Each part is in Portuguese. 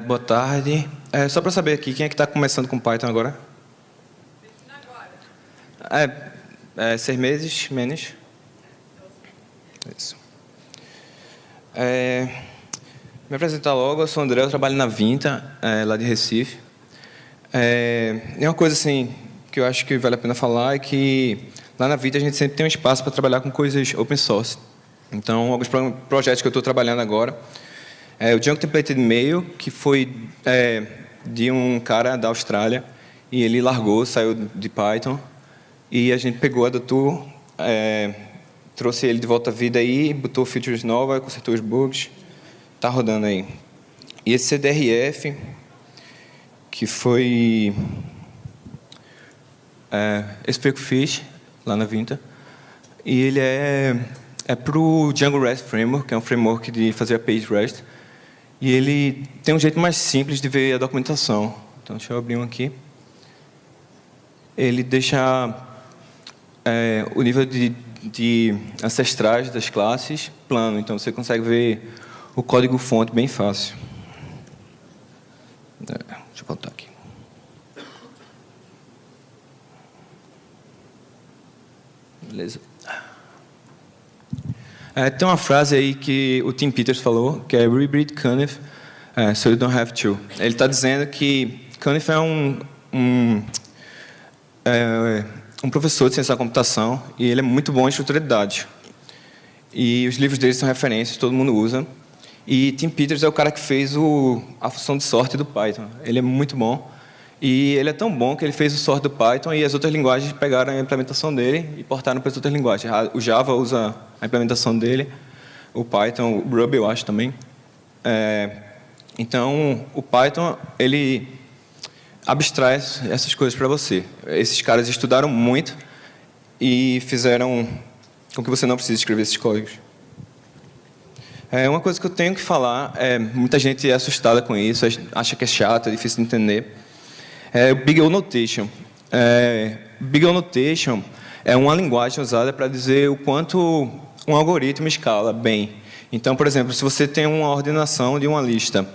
Boa tarde. Só para saber aqui, quem é que está começando com Python agora? Agora. 6 meses, menos. Isso. Me apresentar logo, eu sou o André, eu trabalho na Vinta, lá de Recife. Uma coisa assim, que eu acho que vale a pena falar é que lá na Vinta a gente sempre tem um espaço para trabalhar com coisas open source. Então, alguns projetos que eu estou trabalhando agora o Junk Templated Mail, que foi de um cara da Austrália, e ele largou, saiu de Python, e a gente pegou, adotou, trouxe ele de volta à vida aí, botou features novas, consertou os bugs, está rodando aí. E esse CDRF, que foi esse foi o que fiz lá na Vinta, e ele é para o Django REST Framework, que é um framework de fazer APIs REST, e ele tem um jeito mais simples de ver a documentação. Então, deixa eu abrir um aqui. Ele deixa o nível de ancestrais das classes plano. Então, você consegue ver o código-fonte bem fácil. Deixa eu voltar aqui. Beleza. Tem uma frase aí que o Tim Peters falou, que é "Reread Cunningham, so you don't have to". Ele está dizendo que Cunningham é um professor de ciência da computação e ele é muito bom em estrutura de dados. E os livros dele são referências, todo mundo usa. E Tim Peters é o cara que fez a função de sorte do Python. Ele é muito bom. E ele é tão bom que ele fez o sort do Python e as outras linguagens pegaram a implementação dele e portaram para as outras linguagens. O Java usa a implementação dele, o Python, o Ruby eu acho também. Então, o Python, ele abstrai essas coisas para você. Esses caras estudaram muito e fizeram com que você não precise escrever esses códigos. Uma coisa que eu tenho que falar, muita gente é assustada com isso, acha que é chato, é difícil de entender. O Big O Notation. Big O Notation é uma linguagem usada para dizer o quanto um algoritmo escala bem. Então, por exemplo, se você tem uma ordenação de uma lista,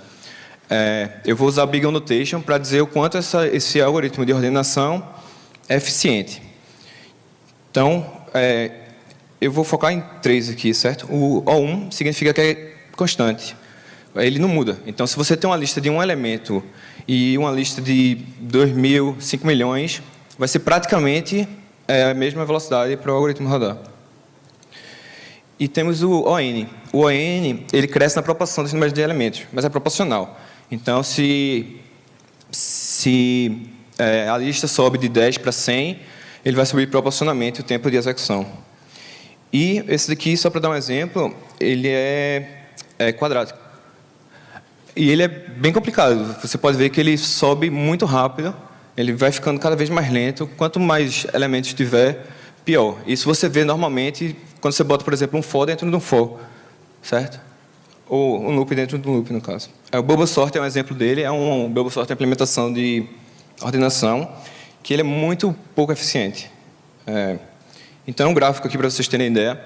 eu vou usar Big O Notation para dizer o quanto esse algoritmo de ordenação é eficiente. Então, eu vou focar em 3 aqui, certo? O O1 significa que é constante. Ele não muda. Então, se você tem uma lista de um elemento e uma lista de 2.000, 5 milhões, vai ser praticamente a mesma velocidade para o algoritmo rodar. E temos o ON. O ON, ele cresce na proporção dos números de elementos, mas é proporcional. Então, se a lista sobe de 10 para 100, ele vai subir proporcionalmente o tempo de execução. E esse daqui, só para dar um exemplo, ele é quadrático. E ele é bem complicado. Você pode ver que ele sobe muito rápido, ele vai ficando cada vez mais lento. Quanto mais elementos tiver, pior. Isso você vê normalmente quando você bota, por exemplo, um for dentro de um for, certo? Ou um loop dentro de um loop, no caso. O Bubble Sort é um exemplo dele. O Bubble Sort é uma implementação de ordenação que ele é muito pouco eficiente. Então, um gráfico aqui para vocês terem ideia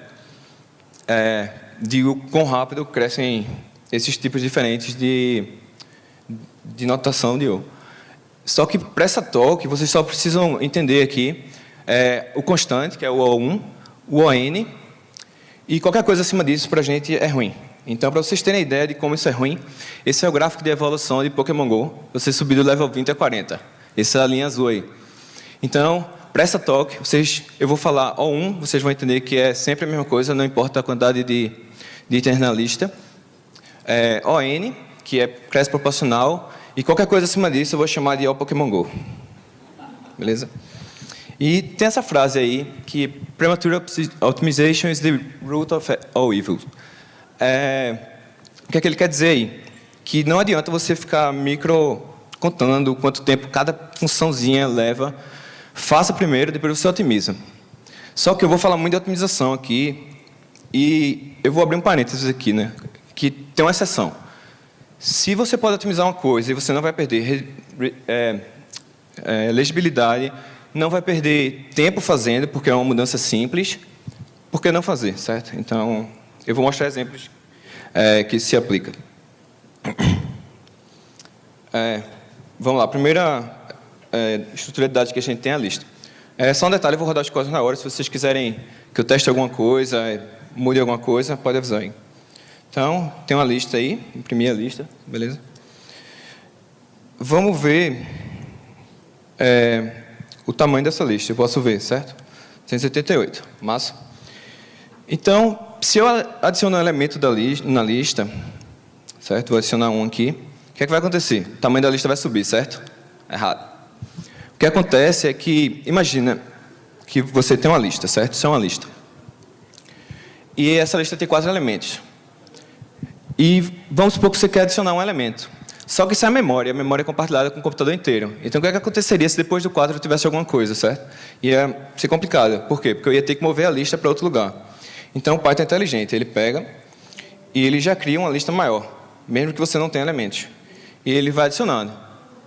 de quão rápido crescem esses tipos diferentes de notação de O. Só que para essa talk, vocês só precisam entender aqui o constante, que é o O1, o ON, e qualquer coisa acima disso para a gente é ruim. Então, para vocês terem ideia de como isso é ruim, esse é o gráfico de evolução de Pokémon GO. Você subir do level 20 a 40. Essa é a linha azul aí. Então, para essa talk, eu vou falar O1, vocês vão entender que é sempre a mesma coisa, não importa a quantidade de itens na lista. ON, que cresce proporcional, e qualquer coisa acima disso eu vou chamar de O Pokémon GO. Beleza? E tem essa frase aí, que Premature Optimization is the root of all evil. O que é que ele quer dizer aí? Que não adianta você ficar contando quanto tempo cada funçãozinha leva. Faça primeiro, depois você otimiza. Só que eu vou falar muito de otimização aqui, e eu vou abrir um parênteses aqui, né? Que tem uma exceção. Se você pode otimizar uma coisa e você não vai perder legibilidade, não vai perder tempo fazendo, porque é uma mudança simples, por que não fazer, certo? Então, eu vou mostrar exemplos que se aplicam. Vamos lá, a primeira estrutura de dados que a gente tem é a lista. Só um detalhe, eu vou rodar os códigos na hora. Se vocês quiserem que eu teste alguma coisa, mude alguma coisa, pode avisar aí. Então, tem uma lista aí, imprimir a lista, beleza? Vamos ver o tamanho dessa lista. Eu posso ver, certo? 178, massa. Então, se eu adicionar um elemento na lista, certo? Vou adicionar um aqui. O que é que vai acontecer? O tamanho da lista vai subir, certo? Errado. O que acontece é que, imagina que você tem uma lista, certo? Isso é uma lista. E essa lista tem 4 elementos. E vamos supor que você quer adicionar um elemento. Só que isso é a memória é compartilhada com o computador inteiro. Então, o que é que aconteceria se depois do 4 eu tivesse alguma coisa, certo? Ia ser complicado. Por quê? Porque eu ia ter que mover a lista para outro lugar. Então, o Python é inteligente. Ele pega e ele já cria uma lista maior, mesmo que você não tenha elementos. E ele vai adicionando.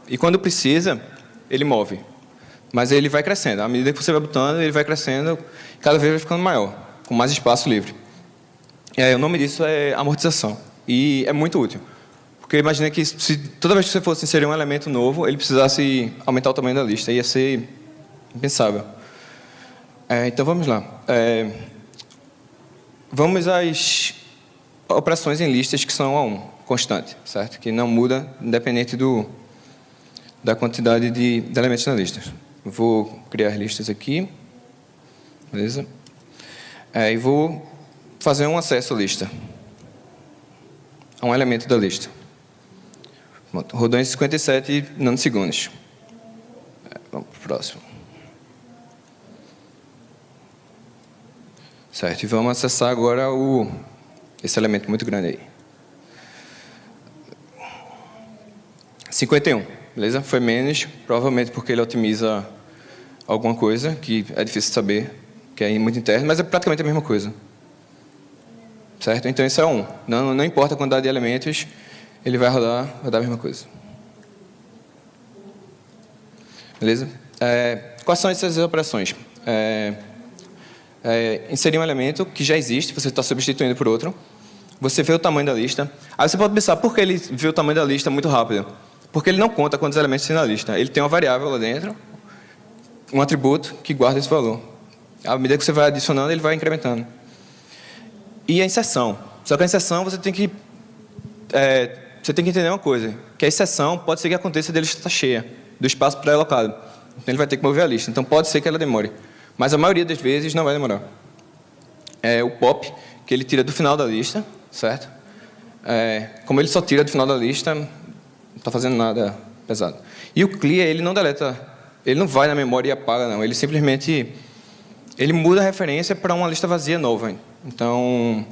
E quando precisa, ele move. Mas ele vai crescendo. À medida que você vai botando, ele vai crescendo, cada vez vai ficando maior, com mais espaço livre. O nome disso é amortização. E é muito útil. Porque imagina que se toda vez que você fosse inserir um elemento novo, ele precisasse aumentar o tamanho da lista. Ia ser impensável. Então, vamos lá. Vamos às operações em listas que são a 1, constante, certo? Que não muda, independente da quantidade de elementos na lista. Vou criar listas aqui. Beleza? E vou fazer um acesso à lista. A um elemento da lista. Rodou em 57 nanosegundos. Vamos para o próximo. Certo, e vamos acessar agora esse elemento muito grande aí. 51, beleza? Foi menos, provavelmente porque ele otimiza alguma coisa, que é difícil saber, que é muito interno, mas é praticamente a mesma coisa. Certo? Então, isso é 1. Não importa a quantidade de elementos, ele vai rodar a mesma coisa. Beleza? Quais são essas operações? Inserir um elemento que já existe, você está substituindo por outro. Você vê o tamanho da lista. Aí você pode pensar, por que ele vê o tamanho da lista muito rápido? Porque ele não conta quantos elementos tem na lista. Ele tem uma variável lá dentro, um atributo que guarda esse valor. À medida que você vai adicionando, ele vai incrementando. E a inserção. Só que a inserção você tem que entender uma coisa, que a inserção pode ser que aconteça dele estar cheia, do espaço pré-alocado. Então ele vai ter que mover a lista. Então pode ser que ela demore. Mas a maioria das vezes não vai demorar. O pop, que ele tira do final da lista, certo? Como ele só tira do final da lista, não está fazendo nada pesado. E o clear, ele não deleta, ele não vai na memória e apaga, não. Ele simplesmente muda a referência para uma lista vazia nova. Então,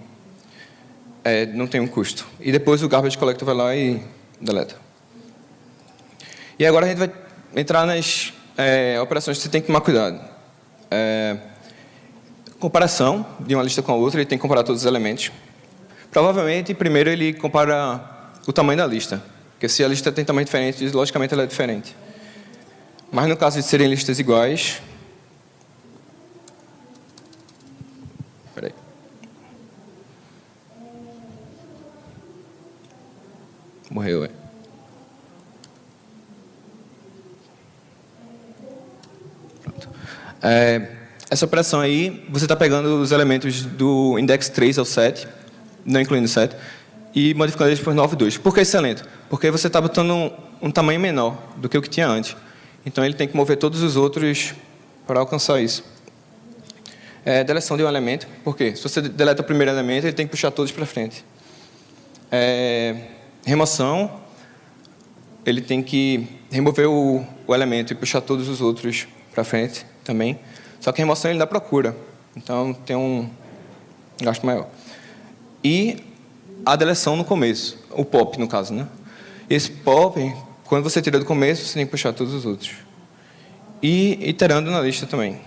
não tem um custo. E depois o garbage collector vai lá e deleta. E agora a gente vai entrar nas operações que você tem que tomar cuidado. Comparação de uma lista com a outra, ele tem que comparar todos os elementos. Provavelmente, primeiro ele compara o tamanho da lista. Porque se a lista tem tamanho diferente, logicamente ela é diferente. Mas no caso de serem listas iguais... Espera aí. Morreu, Pronto. Essa operação aí, você está pegando os elementos do index 3 ao 7, não incluindo o 7, e modificando eles por 9 e 2. Por que isso é lento? Porque você está botando um tamanho menor do que o que tinha antes. Então, ele tem que mover todos os outros para alcançar isso. Deleção de um elemento. Por quê? Se você deleta o primeiro elemento, ele tem que puxar todos para frente. Remoção. Ele tem que remover o elemento e puxar todos os outros para frente também. Só que a remoção ele dá procura. Então, tem um gasto maior. E a deleção no começo. O pop, no caso, né? Esse pop, quando você tira do começo, você tem que puxar todos os outros. E iterando na lista também.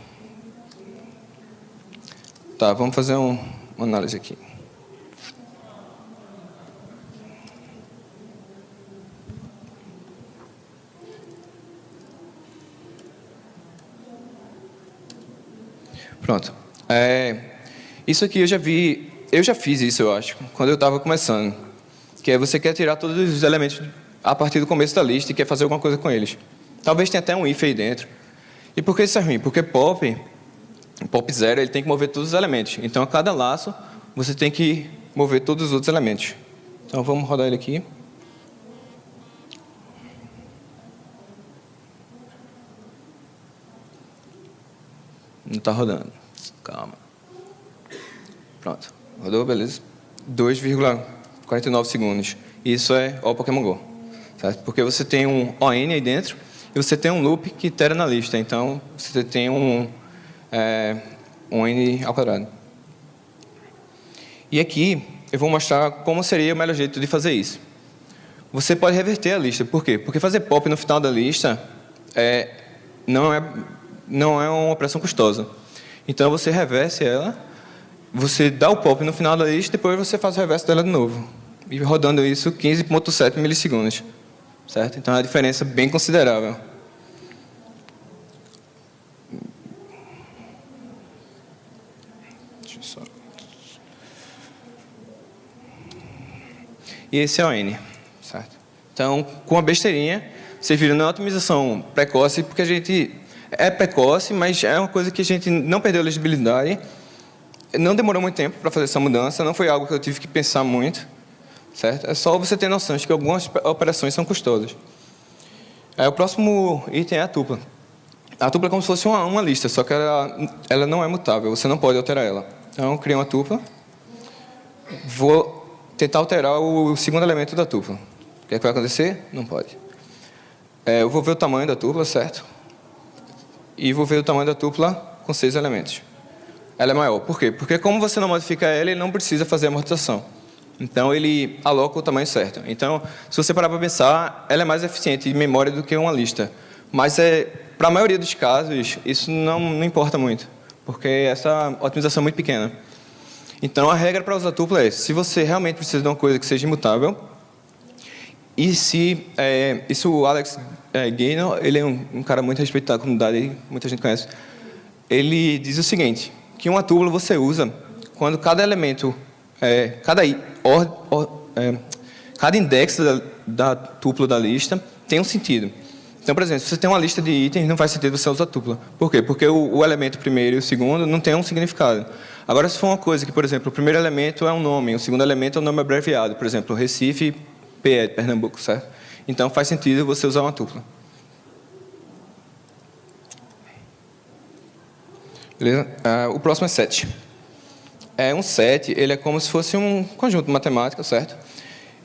Tá, vamos fazer uma análise aqui. Pronto. Isso aqui eu já fiz isso, eu acho, quando eu estava começando. Que é você quer tirar todos os elementos a partir do começo da lista e quer fazer alguma coisa com eles. Talvez tenha até um if aí dentro. E por que isso é ruim? Porque pop 0, ele tem que mover todos os elementos. Então, a cada laço, você tem que mover todos os outros elementos. Então, vamos rodar ele aqui. Não está rodando. Calma. Pronto. Rodou, beleza. 2,49 segundos. Isso é o Pokémon Go. Certo? Porque você tem um ON aí dentro e você tem um loop que itera na lista. Então, você tem um N ao quadrado. E aqui, eu vou mostrar como seria o melhor jeito de fazer isso. Você pode reverter a lista. Por quê? Porque fazer pop no final da lista não é uma operação custosa. Então, você reverse ela, você dá o pop no final da lista, depois você faz o reverso dela de novo. E rodando isso 15,7 milissegundos. Certo? Então, é uma diferença bem considerável. Deixa eu só... E esse é o N. Certo? Então, com a besteirinha, vocês viram na otimização precoce, porque a gente é precoce, mas é uma coisa que a gente não perdeu a legibilidade. Não demorou muito tempo para fazer essa mudança, não foi algo que eu tive que pensar muito. Certo? É só você ter noção de que algumas operações são custosas. O próximo item é a tupla. A tupla é como se fosse uma lista, só que ela não é mutável, você não pode alterar ela. Então, eu criei uma tupla. Vou tentar alterar o segundo elemento da tupla. O que é que vai acontecer? Não pode. Eu vou ver o tamanho da tupla, certo? E vou ver o tamanho da tupla com 6 elementos. Ela é maior. Por quê? Porque como você não modifica ela, ele não precisa fazer amortização. Então, ele aloca o tamanho certo. Então, se você parar para pensar, ela é mais eficiente em memória do que uma lista. Mas, para a maioria dos casos, isso não importa muito, porque essa otimização é muito pequena. Então, a regra para usar tupla é, se você realmente precisa de uma coisa que seja imutável, e se... isso o Alex Gaynor, ele é um cara muito respeitado na comunidade, muita gente conhece. Ele diz o seguinte, que uma tupla você usa quando cada elemento... cada index da tupla da lista tem um sentido. Então, por exemplo, se você tem uma lista de itens, não faz sentido você usar tupla. Por quê? Porque o elemento primeiro e o segundo não tem um significado. Agora, se for uma coisa que, por exemplo, o primeiro elemento é um nome, o segundo elemento é um nome abreviado, por exemplo, Recife, PE, Pernambuco, certo? Então, faz sentido você usar uma tupla. Beleza? O próximo é set. Um set, ele é como se fosse um conjunto matemático, certo?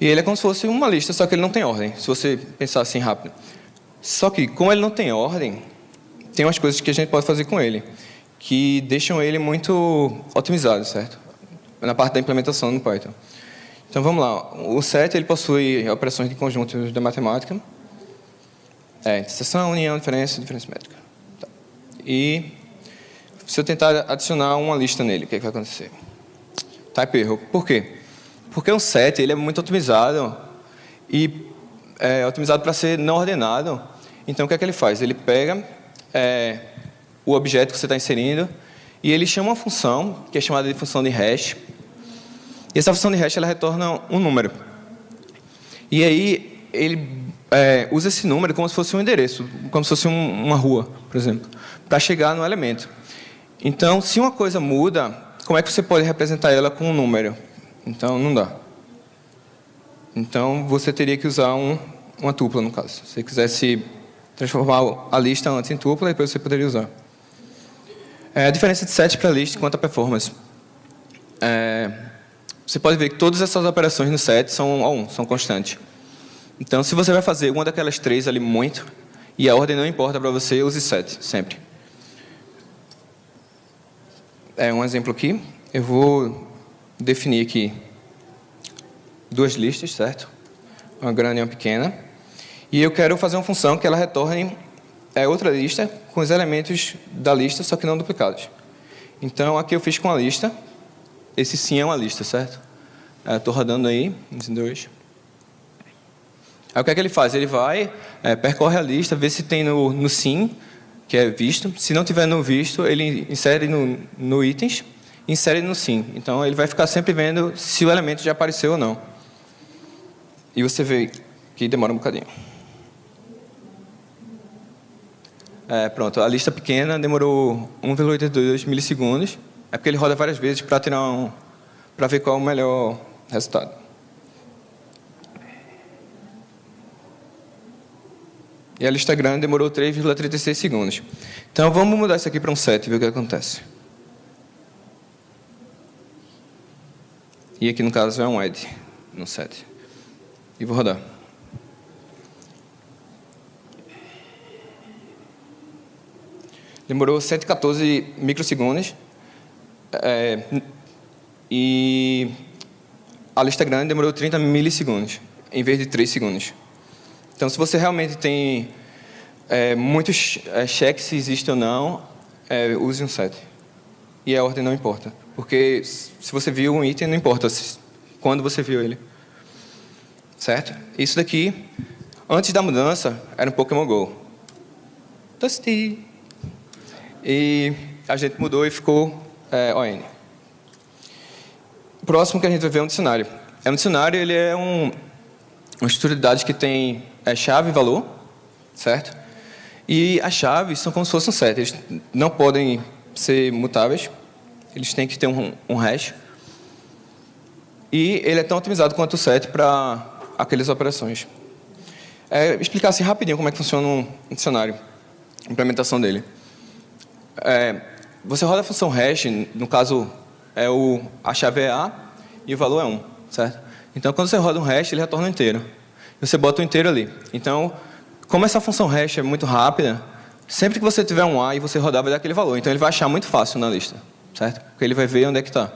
E ele é como se fosse uma lista, só que ele não tem ordem, se você pensar assim rápido. Só que, como ele não tem ordem, tem umas coisas que a gente pode fazer com ele, que deixam ele muito otimizado, certo? Na parte da implementação no Python. Então, vamos lá. O set, ele possui operações de conjuntos da matemática. Interseção, união, diferença métrica. Tá. E... se eu tentar adicionar uma lista nele, o que vai acontecer? Type error. Por quê? Porque o set ele é muito otimizado e otimizado para ser não ordenado. Então, o que é que ele faz? Ele pega o objeto que você está inserindo e ele chama uma função, que é chamada de função de hash. E essa função de hash ela retorna um número. E aí, ele usa esse número como se fosse um endereço, como se fosse uma rua, por exemplo, para chegar no elemento. Então, se uma coisa muda, como é que você pode representar ela com um número? Então, não dá. Então, você teria que usar uma tupla, no caso. Se você quisesse transformar a lista antes em tupla, depois você poderia usar. A diferença de set para list quanto à performance. Você pode ver que todas essas operações no set são constantes. Então, se você vai fazer uma daquelas 3 ali muito, e a ordem não importa para você, use set, sempre. Um exemplo aqui. Eu vou definir aqui 2 listas, certo? Uma grande e uma pequena. E eu quero fazer uma função que ela retorne outra lista com os elementos da lista, só que não duplicados. Então, aqui eu fiz com a lista. Esse sim é uma lista, certo? Estou rodando aí, em 2. Aí o que é que ele faz? Ele vai, percorre a lista, vê se tem no sim, que é visto. Se não tiver no visto, ele insere no itens, insere no sim. Então, ele vai ficar sempre vendo se o elemento já apareceu ou não. E você vê que demora um bocadinho. Pronto, a lista pequena demorou 1,82 milissegundos. É porque ele roda várias vezes para ver qual é o melhor resultado. E a lista grande demorou 3,36 segundos. Então, vamos mudar isso aqui para um 7 e ver o que acontece. E aqui, no caso, é um add, no 7. E vou rodar. Demorou 114 microsegundos. E a lista grande demorou 30 milissegundos, em vez de 3 segundos. Então, se você realmente tem muitos cheques, se existe ou não, use um set. E a ordem não importa. Porque se você viu um item, não importa quando você viu ele. Certo? Isso daqui, antes da mudança, era um Pokémon GO. Dusty. E a gente mudou e ficou ON. O próximo que a gente vai ver é um dicionário. Um dicionário, ele é uma estrutura de dados que tem chave e valor, certo? E as chaves são como se fossem um set. Eles não podem ser mutáveis. Eles têm que ter um hash. E ele é tão otimizado quanto o set para aquelas operações. Explicar assim rapidinho como é que funciona um dicionário, a implementação dele. Você roda a função hash, no caso, a chave é A e o valor é 1, certo? Então, quando você roda um hash, ele retorna um inteiro. Você bota o inteiro ali. Então, como essa função hash é muito rápida, sempre que você tiver um A e você rodar, vai dar aquele valor. Então, ele vai achar muito fácil na lista, certo? Porque ele vai ver onde é que está.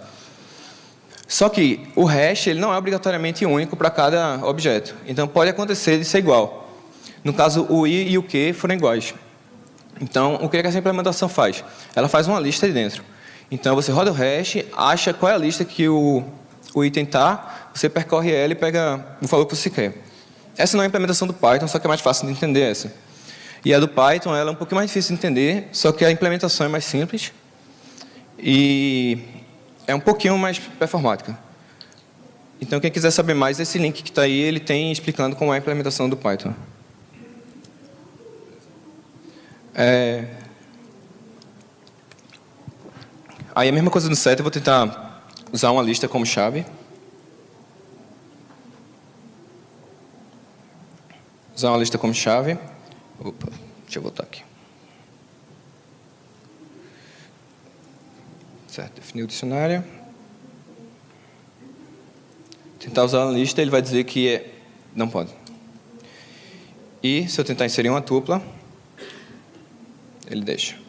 Só que o hash ele não é obrigatoriamente único para cada objeto. Então, pode acontecer de ser igual. No caso, o I e o Q foram iguais. Então, o que essa implementação faz? Ela faz uma lista aí dentro. Então, você roda o hash, acha qual é a lista que o item está, você percorre ela e pega o valor que você quer. Essa não é a implementação do Python, só que é mais fácil de entender essa. E a do Python ela é um pouquinho mais difícil de entender, só que a implementação é mais simples e é um pouquinho mais performática. Então, quem quiser saber mais, esse link que está aí, ele tem explicando como é a implementação do Python. Aí a mesma coisa no set, eu vou tentar usar uma lista como chave. Usar uma lista como chave. Opa, deixa eu voltar aqui. Certo, definir o dicionário. Tentar usar uma lista, ele vai dizer que não pode. E se eu tentar inserir uma tupla, ele deixa.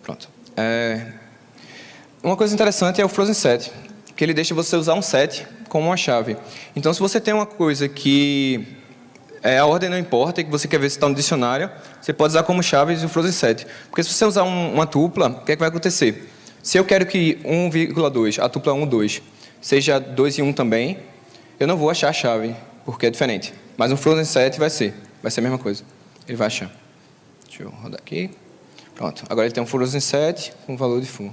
Pronto. Uma coisa interessante é o Frozen Set, que ele deixa você usar um set como uma chave. Então, se você tem uma coisa que a ordem não importa e que você quer ver se está no dicionário, você pode usar como chaves o Frozen Set. Porque se você usar uma tupla, o que é que vai acontecer? Se eu quero que 1,2, a tupla 1, 2, seja 2 e 1 também, eu não vou achar a chave, porque é diferente. Mas um Frozen Set vai ser a mesma coisa. Ele vai achar. Deixa eu rodar aqui. Pronto. Agora ele tem um Frozen Set com valor de full.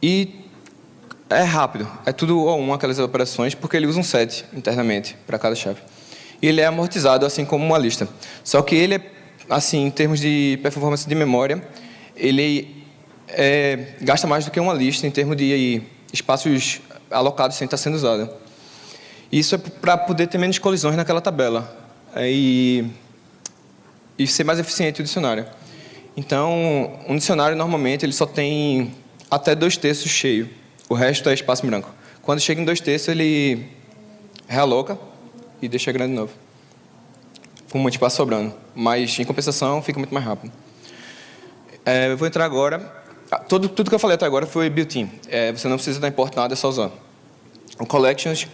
E é rápido. É tudo O1 aquelas operações, porque ele usa um set internamente para cada chave. E ele é amortizado assim como uma lista. Só que ele assim, em termos de performance de memória, ele gasta mais do que uma lista em termos de espaços alocados sem estar sendo usado. Isso é para poder ter menos colisões naquela tabela e ser mais eficiente o dicionário. Então, um dicionário, normalmente, ele só tem até 2/3 cheio. O resto é espaço em branco. Quando chega em 2/3, ele realoca e deixa grande de novo, com muito espaço sobrando. Mas, em compensação, fica muito mais rápido. Eu vou entrar agora. Tudo que eu falei até agora foi built-in. Você não precisa dar import nada, é só usar. O Collections,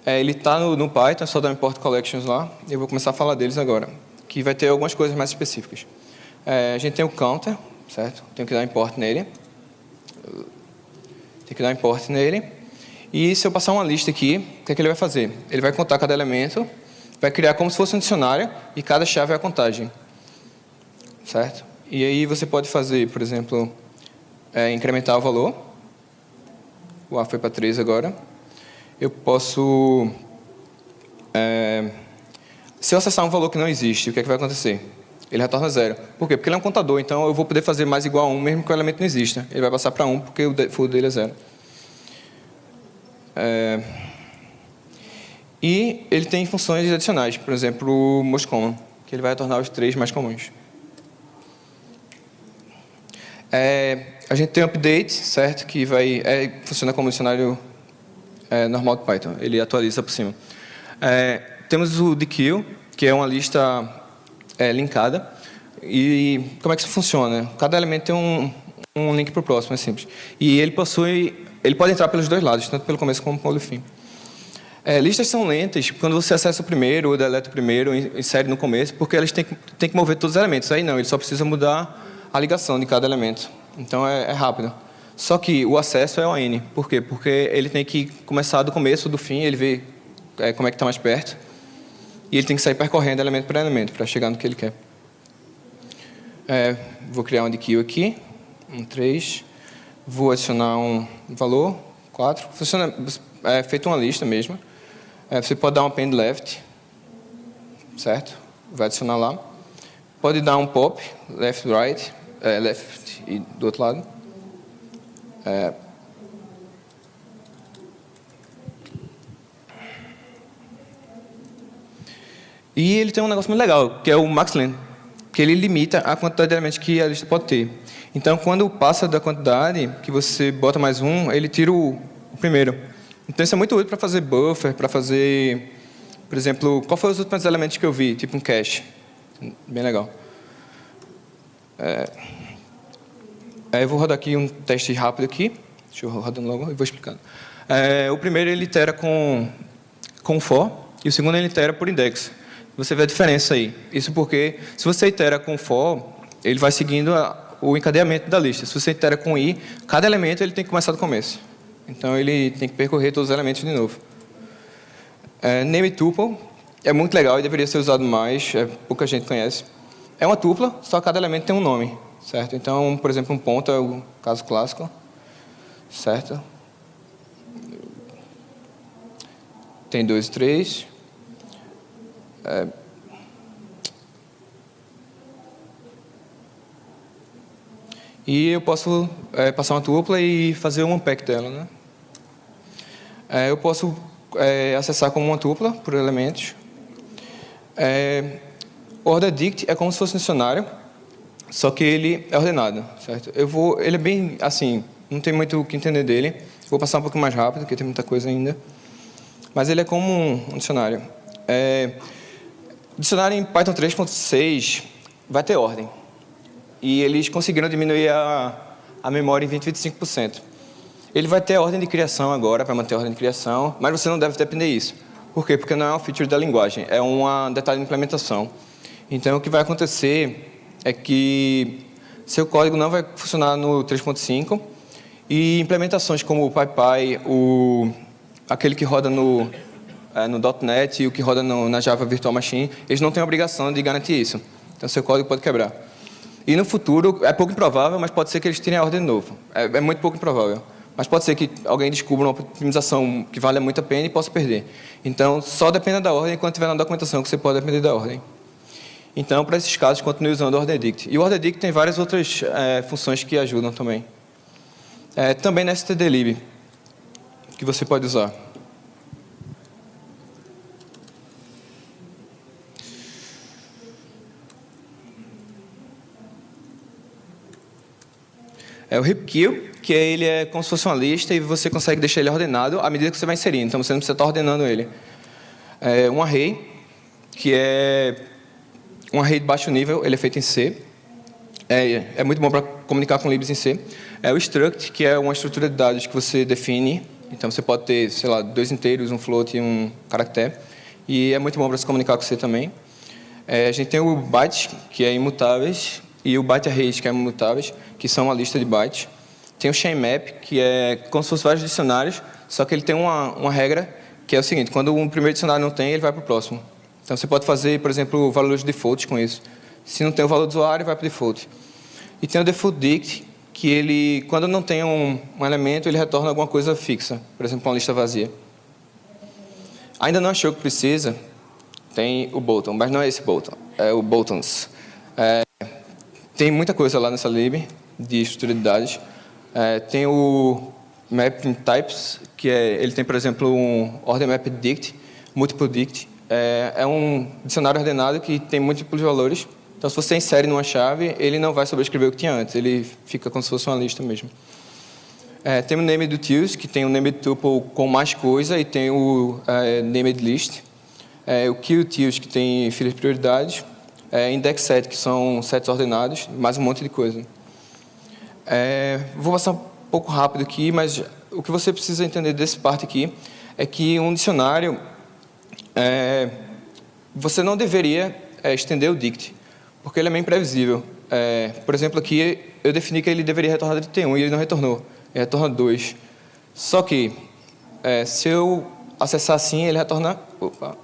ele está no Python, é só dar import Collections lá. E eu vou começar a falar deles agora, que vai ter algumas coisas mais específicas. A gente tem o counter, certo? Tenho que dar import nele. E se eu passar uma lista aqui, o que é que ele vai fazer? Ele vai contar cada elemento, vai criar como se fosse um dicionário, e cada chave é a contagem. certo? E aí você pode fazer, por exemplo, incrementar o valor. O A foi para 3 agora. Eu posso... se eu acessar um valor que não existe, o que é que vai acontecer? Ele retorna 0. Por quê? Porque ele é um contador, então eu vou poder fazer mais igual a 1, mesmo que o elemento não exista. Ele vai passar para 1, porque o default dele é 0. E ele tem funções adicionais, por exemplo, o most common, que ele vai retornar os 3 mais comuns. A gente tem o update, certo? Que funciona como dicionário normal de Python. Ele atualiza por cima. Temos o dequeue, que é uma lista linkada. E como é que isso funciona? Cada elemento tem um link para o próximo, é simples. E ele pode entrar pelos dois lados, tanto pelo começo como pelo fim. Listas são lentas quando você acessa o primeiro, ou deleta o primeiro, insere no começo, porque elas têm que mover todos os elementos. Aí não, ele só precisa mudar a ligação de cada elemento. Então é rápido. Só que o acesso é ON. Por quê? Porque ele tem que começar do começo, do fim, ele vê como é que está mais perto. E ele tem que sair percorrendo elemento por elemento para chegar no que ele quer. Vou criar um dequeue aqui, 3. Vou adicionar um valor, 4. Funciona, feito uma lista mesmo. Você pode dar um append left, certo? Vai adicionar lá. Pode dar um pop, left, right, left e do outro lado. E ele tem um negócio muito legal, que é o maxlen, que ele limita a quantidade de elementos que a lista pode ter. Então, quando passa da quantidade, que você bota mais um, ele tira o primeiro. Então, isso é muito útil para fazer buffer, para fazer, por exemplo, qual foi os últimos elementos que eu vi, tipo um cache. Bem legal. Eu vou rodar aqui um teste rápido aqui. Deixa eu rodando logo e vou explicando. O primeiro ele itera com for, e o segundo ele itera por index. Você vê a diferença aí. Isso porque, se você itera com for, ele vai seguindo o encadeamento da lista. Se você itera com i, cada elemento ele tem que começar do começo. Então, ele tem que percorrer todos os elementos de novo. Name tuple é muito legal e deveria ser usado mais, pouca gente conhece. É uma tupla, só cada elemento tem um nome, certo? Então, por exemplo, um ponto é o caso clássico, certo? Tem 2 e 3. E eu posso passar uma tupla e fazer um unpack dela, né? Eu posso acessar como uma tupla por elementos. OrderDict é como se fosse um dicionário, só que ele é ordenado, certo? Ele é bem assim, não tem muito o que entender dele. Vou passar um pouco mais rápido, porque tem muita coisa ainda. Mas ele é como um dicionário. O dicionário em Python 3.6 vai ter ordem. E eles conseguiram diminuir a memória em 20-25%. Ele vai ter a ordem de criação agora, vai manter a ordem de criação, mas você não deve depender disso. Por quê? Porque não é uma feature da linguagem, é um detalhe de implementação. Então, o que vai acontecer é que seu código não vai funcionar no 3.5 e implementações como o PyPy, aquele que roda no .NET e o que roda na Java Virtual Machine, eles não têm a obrigação de garantir isso. Então, seu código pode quebrar. E no futuro, é pouco improvável, mas pode ser que eles tirem a ordem de novo. É muito pouco improvável. Mas pode ser que alguém descubra uma otimização que vale muito a pena e possa perder. Então, só dependa da ordem quando tiver na documentação que você pode depender da ordem. Então, para esses casos, continue usando o OrderDict. E o OrderDict tem várias outras funções que ajudam também. Também na stdlib, que você pode usar. O heap-kill, que ele é como se fosse uma lista e você consegue deixar ele ordenado à medida que você vai inserindo. Então, você não precisa estar ordenando ele. Um array, que é um array de baixo nível, ele é feito em C. É muito bom para comunicar com libs em C. O struct, que é uma estrutura de dados que você define. Então, você pode ter, sei lá, 2 inteiros, um float e um caractere. E é muito bom para se comunicar com C também. A gente tem o byte, que é imutáveis, e o byte arrays, que é imutáveis, que são uma lista de bytes. Tem o chain map, que é como se fosse vários dicionários, só que ele tem uma regra, que é o seguinte: quando o primeiro dicionário não tem, ele vai para o próximo. Então, você pode fazer, por exemplo, valores defaults com isso. Se não tem o valor do usuário, vai para o default. E tem o default dict, que ele, quando não tem um elemento, ele retorna alguma coisa fixa. Por exemplo, uma lista vazia. Ainda não achou que precisa, tem o button, mas não é esse button, é o buttons. Tem muita coisa lá nessa lib de estrutura de dados. Tem o mapping types, que ele tem, por exemplo, um order map dict, multiple dict. É um dicionário ordenado que tem múltiplos valores. Então, se você insere numa chave, ele não vai sobrescrever o que tinha antes. Ele fica como se fosse uma lista mesmo. Tem o named utils, que tem o named tuple com mais coisa, e tem o named list. O queue-utils, que tem filas de prioridades. Index set, que são sets ordenados, mais um monte de coisa. Vou passar um pouco rápido aqui, mas o que você precisa entender dessa parte aqui é que um dicionário, você não deveria estender o dict, porque ele é meio imprevisível. Por exemplo, aqui eu defini que ele deveria retornar de T1 e ele não retornou. Ele retorna 2. Só que, se eu acessar assim, ele retorna... Opa.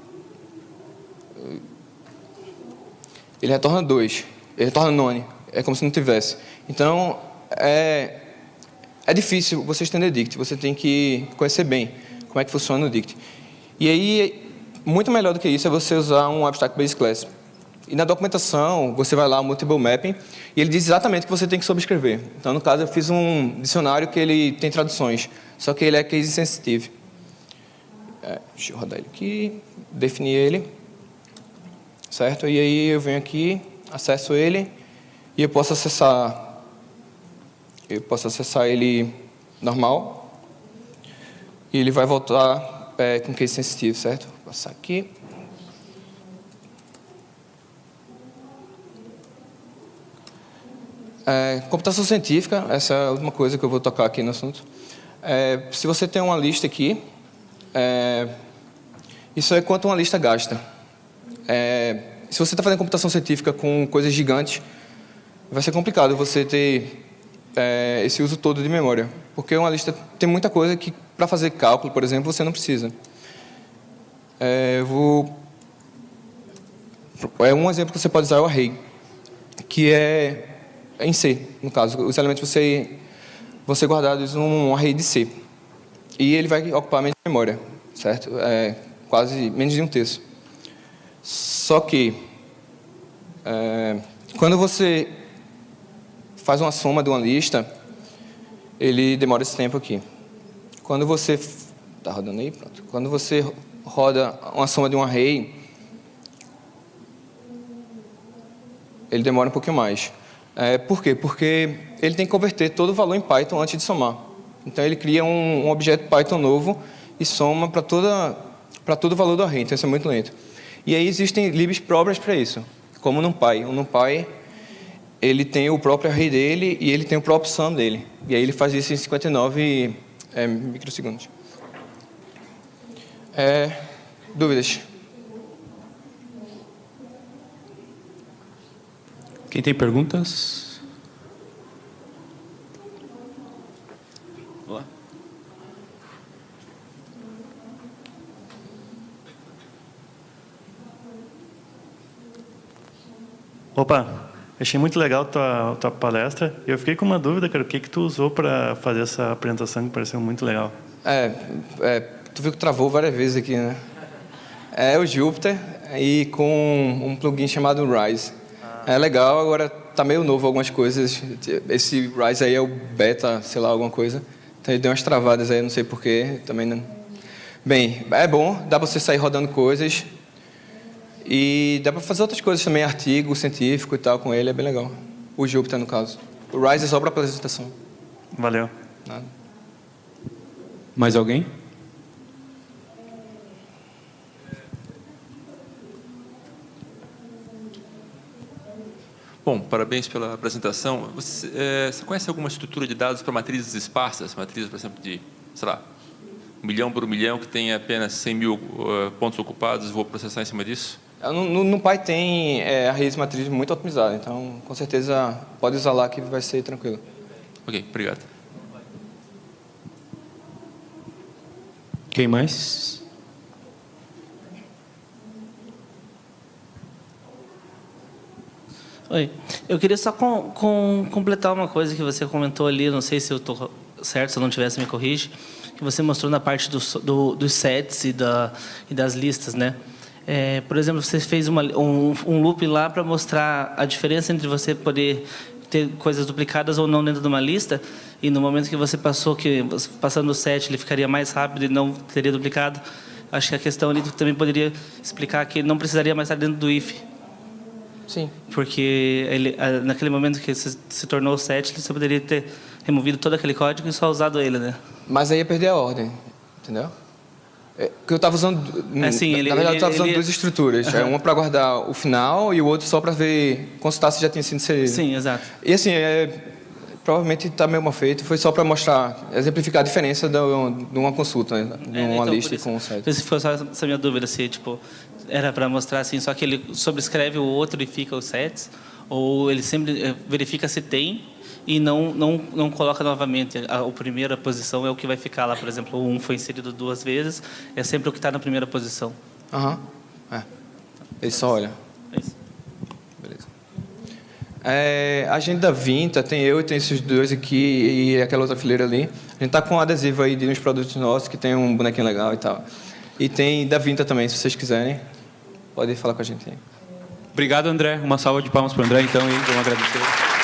Ele retorna 2. Ele retorna none. É como se não tivesse. Então, é difícil você estender dict. Você tem que conhecer bem como é que funciona o dict. E aí, muito melhor do que isso é você usar um abstract base class. E na documentação, você vai lá, o multiple mapping, e ele diz exatamente o que você tem que sobrescrever. Então, no caso, eu fiz um dicionário que ele tem traduções, só que ele é case sensitive. Deixa eu rodar ele aqui, definir ele, certo? E aí eu venho aqui, acesso ele, e eu posso acessar ele normal, e ele vai voltar com case sensitive, certo? Vou passar aqui. Computação científica, essa é a última coisa que eu vou tocar aqui no assunto. Se você tem uma lista aqui, isso é quanto uma lista gasta. Se você está fazendo computação científica com coisas gigantes, vai ser complicado você ter esse uso todo de memória, porque uma lista tem muita coisa que, para fazer cálculo, por exemplo, você não precisa. Um exemplo que você pode usar é o array, que é em C, no caso. Os elementos vão ser guardados num array de C. E ele vai ocupar menos memória, certo? Quase menos de um terço. Só que, quando você faz uma soma de uma lista, ele demora esse tempo aqui. Quando você... Está rodando aí? Pronto. Quando você roda uma soma de um array, ele demora um pouquinho mais. Por quê? Porque ele tem que converter todo o valor em Python antes de somar. Então, ele cria um objeto Python novo e soma para todo o valor do array. Então, isso é muito lento. E aí, existem libs próprias para isso, como o NumPy. O NumPy, ele tem o próprio array dele e ele tem o próprio sum dele. E aí, ele faz isso em 59 microsegundos. Dúvidas? Quem tem perguntas? Olá. Opa, achei muito legal a tua palestra. Eu fiquei com uma dúvida, cara. O que tu usou para fazer essa apresentação que pareceu muito legal? Tu viu que travou várias vezes aqui, né? É o Jupyter e com um plugin chamado Rise. É legal, agora tá meio novo algumas coisas. Esse Rise aí é o beta, sei lá, alguma coisa. Então ele deu umas travadas aí, não sei porquê, também não... Bem, é bom, dá para você sair rodando coisas. E dá para fazer outras coisas também, artigo científico e tal com ele, é bem legal. O Jupyter, no caso. O Rise é só para apresentação. Valeu. Nada. Mais alguém? Bom, parabéns pela apresentação. Você conhece alguma estrutura de dados para matrizes esparsas? Matrizes, por exemplo, de, sei lá, 1 milhão por 1 milhão, que tem apenas 100 mil pontos ocupados, vou processar em cima disso? No NumPy tem arrays de matriz muito otimizada, então com certeza pode usar lá que vai ser tranquilo. Ok, obrigado. Quem mais? Oi. Eu queria só completar uma coisa que você comentou ali, não sei se eu estou certo, se eu não tivesse, me corrige, que você mostrou na parte dos sets e das listas, né? Por exemplo, você fez um loop lá para mostrar a diferença entre você poder ter coisas duplicadas ou não dentro de uma lista, e no momento que você passando o set, ele ficaria mais rápido e não teria duplicado. Acho que a questão ali também poderia explicar que não precisaria mais estar dentro do if. Sim. Porque naquele momento que se tornou o set, você poderia ter removido todo aquele código e só usado ele, né? Mas aí ia perder a ordem, entendeu? Porque eu estava usando... na verdade, eu estava usando duas estruturas. Uma para guardar o final e o outro só para ver, consultar se já tinha sido inserido. Sim, exato. E assim, provavelmente está meio mal feito. Foi só para mostrar, exemplificar a diferença de uma consulta, né? De uma então, lista com um set. Se foi só essa minha dúvida, se era para mostrar assim, só que ele sobrescreve o outro e fica os sets, ou ele sempre verifica se tem e não coloca novamente. A primeira posição é o que vai ficar lá. Por exemplo, o 1 foi inserido 2 vezes, é sempre o que está na primeira posição. Aham. Ele só olha. É isso. Beleza. A agenda Vinta, tem eu e tem esses dois aqui e aquela outra fileira ali. A gente tá com um adesivo aí de uns produtos nossos que tem um bonequinho legal e tal. E tem da Vinta também, se vocês quiserem. Pode falar com a gente aí. Obrigado, André. Uma salva de palmas para o André, então, e vamos agradecer.